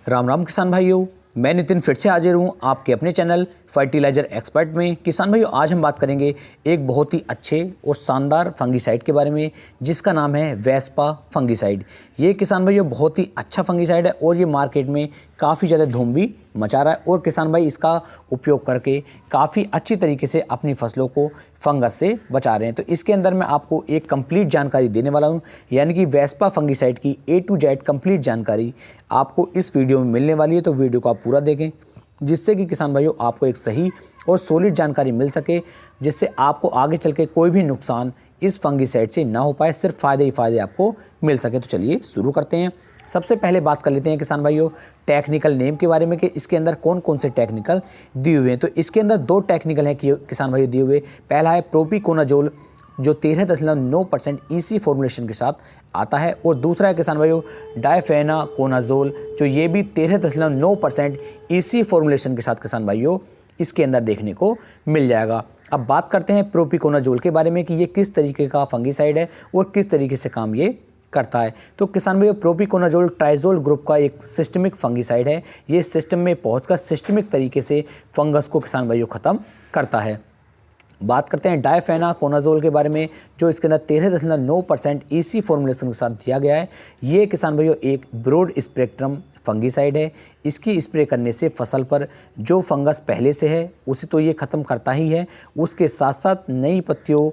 राम राम किसान भाइयों, मैं नितिन फिर से हाजिर हूँ आपके अपने चैनल फर्टिलाइजर एक्सपर्ट में। किसान भाइयों, आज हम बात करेंगे एक बहुत ही अच्छे और शानदार फंगीसाइड के बारे में जिसका नाम है वेस्पा फंगीसाइड। ये किसान भाइयों बहुत ही अच्छा फंगीसाइड है और ये मार्केट में काफ़ी ज़्यादा धूम भी मचा रहा है और किसान भाई इसका उपयोग करके काफ़ी अच्छी तरीके से अपनी फसलों को फंगस से बचा रहे हैं। तो इसके अंदर मैं आपको एक कंप्लीट जानकारी देने वाला हूं, यानी कि वेस्पा फंगीसाइड की A to Z कंप्लीट जानकारी आपको इस वीडियो में मिलने वाली है। तो वीडियो को आप पूरा देखें जिससे कि किसान भाइयों आपको एक सही और सॉलिड जानकारी मिल सके, जिससे आपको आगे चल के कोई भी नुकसान इस फंगीसाइड से ना हो पाए, सिर्फ फ़ायदे ही फ़ायदे आपको मिल सके। तो चलिए शुरू करते हैं। सबसे पहले बात कर लेते हैं किसान भाइयों टेक्निकल नेम के बारे में कि इसके अंदर कौन कौन से टेक्निकल दिए हुए हैं। तो इसके अंदर दो टेक्निकल हैं कि किसान भाइयों दिए हुए। पहला है प्रोपिकोनाजोल जो 13.9% EC फॉर्मुलेशन के साथ आता है, और दूसरा है किसान भाइयों डायफेनाकोनाजोल जो ये भी 13.9% EC फॉर्मुलेशन के साथ किसान भाइयों इसके अंदर देखने को मिल जाएगा। अब बात करते हैं प्रोपिकोनाजोल के बारे में कि ये किस तरीके का फंगीसाइड है और किस तरीके से काम ये करता है। तो किसान भाइयों प्रोपिकोनाजोल ट्राइजोल ग्रुप का एक सिस्टमिक फंगीसाइड है। ये सिस्टम में पहुंचकर सिस्टमिक तरीके से फंगस को किसान भाइयों ख़त्म करता है। बात करते हैं डायफेनाकोनाजोल के बारे में जो इसके अंदर 13.9% EC फॉर्मुलेशन के साथ दिया गया है। ये किसान भाइयों एक ब्रॉड स्पेक्ट्रम फंगीसाइड है। इसकी स्प्रे करने से फसल पर जो फंगस पहले से है उसे तो ये ख़त्म करता ही है, उसके साथ साथ नई पत्तियों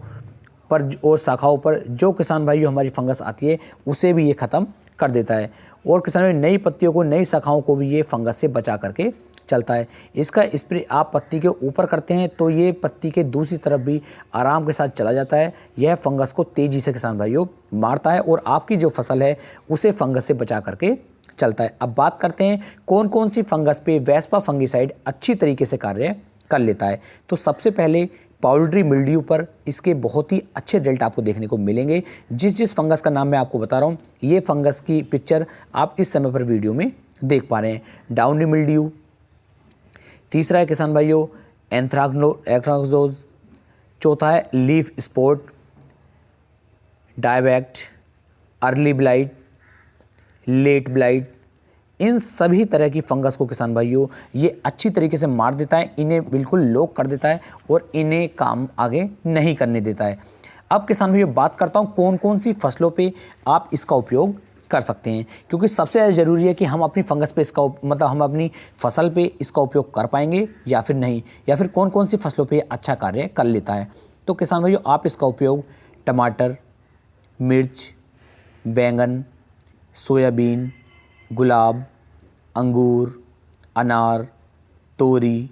पर और शाखाओं पर जो किसान भाइयों हमारी फंगस आती है उसे भी ये ख़त्म कर देता है, और किसान भाई नई पत्तियों को नई शाखाओं को भी ये फंगस से बचा करके चलता है। इसका स्प्रे आप पत्ती के ऊपर करते हैं तो ये पत्ती के दूसरी तरफ भी आराम के साथ चला जाता है। यह फंगस को तेज़ी से किसान भाइयों मारता है और आपकी जो फसल है उसे फंगस से बचा करके चलता है। अब बात करते हैं कौन कौन सी फंगस पे वेस्पा फंगीसाइड अच्छी तरीके से कार्य कर लेता है। तो सबसे पहले पाउडरी मिल्ड्यू पर इसके बहुत ही अच्छे रिजल्ट आपको देखने को मिलेंगे। जिस फंगस का नाम मैं आपको बता रहा हूँ ये फंगस की पिक्चर आप इस समय पर वीडियो में देख पा रहे हैं। डाउनी मिल्ड्यू, तीसरा है किसान भाइयों एंथ्राक्नोज, चौथा है leaf spot, dieback, early blight, late blight. इन सभी तरह की फंगस को किसान भाइयों ये अच्छी तरीके से मार देता है, इन्हें बिल्कुल लॉक कर देता है और इन्हें काम आगे नहीं करने देता है। अब किसान भाइयों बात करता हूँ कौन कौन सी फसलों पे आप इसका उपयोग कर सकते हैं, क्योंकि सबसे ज़्यादा ज़रूरी है कि हम अपनी फंगस पे इसका मतलब हम अपनी फसल पे इसका उपयोग कर पाएंगे या फिर नहीं, या फिर कौन कौन सी फसलों पे अच्छा कार्य कर लेता है। तो किसान भाइयों आप इसका उपयोग टमाटर, मिर्च, बैंगन, सोयाबीन, गुलाब, अंगूर, अनार, तोरी,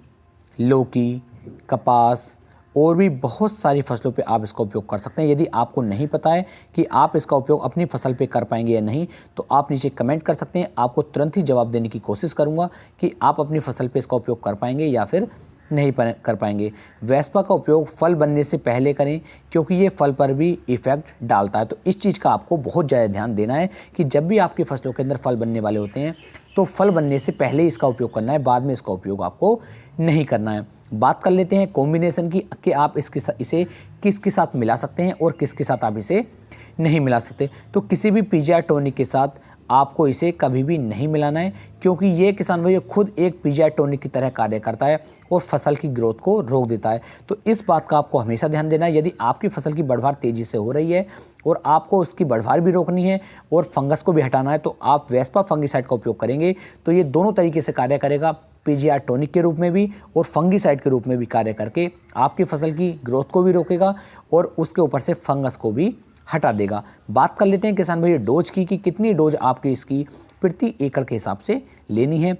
लौकी, कपास और भी बहुत सारी फसलों पे आप इसका उपयोग कर सकते हैं। यदि आपको नहीं पता है कि आप इसका उपयोग अपनी फसल पे कर पाएंगे या नहीं तो आप नीचे कमेंट कर सकते हैं, आपको तुरंत ही जवाब देने की कोशिश करूंगा कि आप अपनी फसल पे इसका उपयोग कर पाएंगे या फिर नहीं कर पाएंगे। वेस्पा का उपयोग फल बनने से पहले करें क्योंकि ये फल पर भी इफ़ेक्ट डालता है। तो इस चीज़ का आपको बहुत ज़्यादा ध्यान देना है कि जब भी आपकी फसलों के अंदर फल बनने वाले होते हैं तो फल बनने से पहले इसका उपयोग करना है, बाद में इसका उपयोग आपको नहीं करना है। बात कर लेते हैं कॉम्बिनेशन की कि आप इसे किसके साथ मिला सकते हैं और किसके साथ आप इसे नहीं मिला सकते। तो किसी भी पीजीआर टॉनिक के साथ आपको इसे कभी भी नहीं मिलाना है, क्योंकि ये किसान भाइयों खुद एक पीजीआर टॉनिक की तरह कार्य करता है और फसल की ग्रोथ को रोक देता है। तो इस बात का आपको हमेशा ध्यान देना है। यदि आपकी फसल की बढ़वार तेज़ी से हो रही है और आपको उसकी बढ़वार भी रोकनी है और फंगस को भी हटाना है तो आप वेस्पा फंगीसाइड का उपयोग करेंगे तो ये दोनों तरीके से कार्य करेगा, पीजीआर टॉनिक के रूप में भी और फंगीसाइड के रूप में भी कार्य करके आपकी फसल की ग्रोथ को भी रोकेगा और उसके ऊपर से फंगस को भी हटा देगा। बात कर लेते हैं किसान भाई डोज की कि कितनी डोज आपकी इसकी प्रति एकड़ के हिसाब से लेनी है।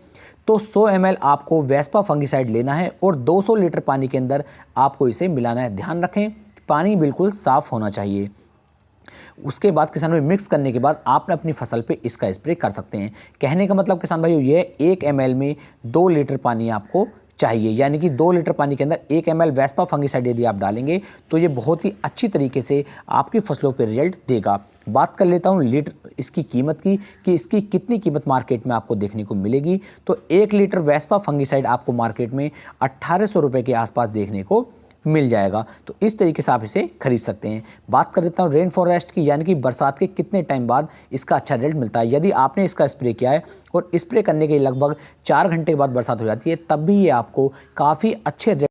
तो 100 ml आपको वेस्पा फंगीसाइड लेना है और 200 लीटर पानी के अंदर आपको इसे मिलाना है। ध्यान रखें पानी बिल्कुल साफ़ होना चाहिए। उसके बाद किसान भाई मिक्स करने के बाद आप अपनी फसल पे इसका स्प्रे कर सकते हैं। कहने का मतलब किसान भाइयों ये 1 ml में 2 लीटर पानी आपको चाहिए, यानी कि 2 लीटर पानी के अंदर 1 ml वेस्पा फंगीसाइड यदि आप डालेंगे तो ये बहुत ही अच्छी तरीके से आपकी फसलों पे रिजल्ट देगा। बात कर लेता हूँ लीटर इसकी कीमत की कि इसकी कितनी कीमत मार्केट में आपको देखने को मिलेगी। तो 1 लीटर वेस्पा फंगीसाइड आपको मार्केट में 1800 रुपये के आसपास देखने को मिल जाएगा। तो इस तरीके से आप इसे खरीद सकते हैं। बात कर देता हूँ रेन फॉरेस्ट की, यानी कि बरसात के कितने टाइम बाद इसका अच्छा रिजल्ट मिलता है। यदि आपने इसका स्प्रे किया है और स्प्रे करने के लगभग 4 घंटे के बाद बरसात हो जाती है, तब भी ये आपको काफ़ी अच्छे